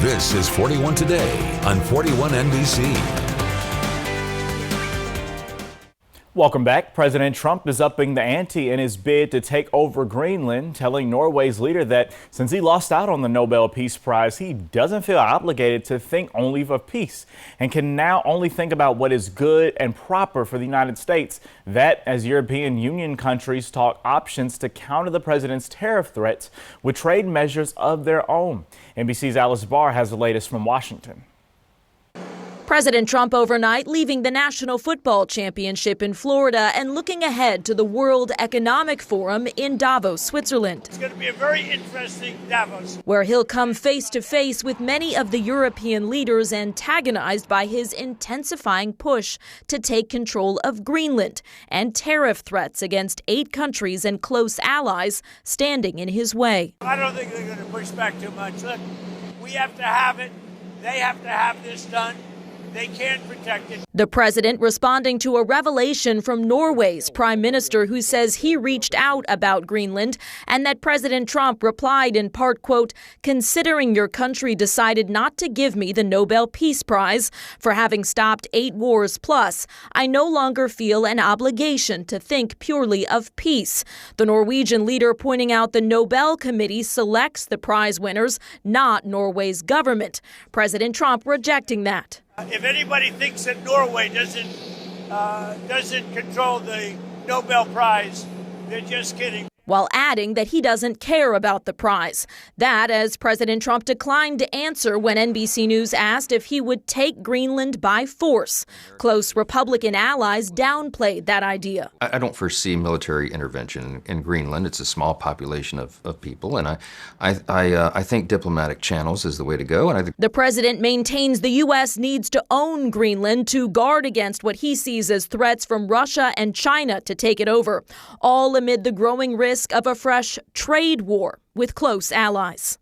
This is 41 Today on 41 NBC. Welcome back. President Trump is upping the ante in his bid to take over Greenland, telling Norway's leader that since he lost out on the Nobel Peace Prize, he doesn't feel obligated to think only of peace and can now only think about what is good and proper for the United States. That as European Union countries talk options to counter the president's tariff threats with trade measures of their own. NBC's Alice Barr has the latest from Washington. President Trump overnight leaving the National Football Championship in Florida and looking ahead to the World Economic Forum in Davos, Switzerland. It's going to be a very interesting Davos, where he'll come face to face with many of the European leaders antagonized by his intensifying push to take control of Greenland and tariff threats against 8 countries and close allies standing in his way. I don't think they're going to push back too much. Look, we have to have it. They have to have this done. They can't protect it. The president responding to a revelation from Norway's prime minister who says he reached out about Greenland and that President Trump replied in part, quote, "Considering your country decided not to give me the Nobel Peace Prize for having stopped 8 wars plus, I no longer feel an obligation to think purely of peace." The Norwegian leader pointing out the Nobel Committee selects the prize winners, not Norway's government. President Trump rejecting that. If anybody thinks that Norway doesn't control the Nobel Prize, they're just kidding. While adding that he doesn't care about the prize. That as President Trump declined to answer when NBC News asked if he would take Greenland by force. Close Republican allies downplayed that idea. I don't foresee military intervention in Greenland. It's a small population of people, and I think diplomatic channels is the way to go. And the president maintains the U.S. needs to own Greenland to guard against what he sees as threats from Russia and China to take it over, all amid the growing risk of a fresh trade war with close allies.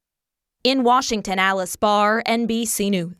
In Washington, Alice Barr, NBC News.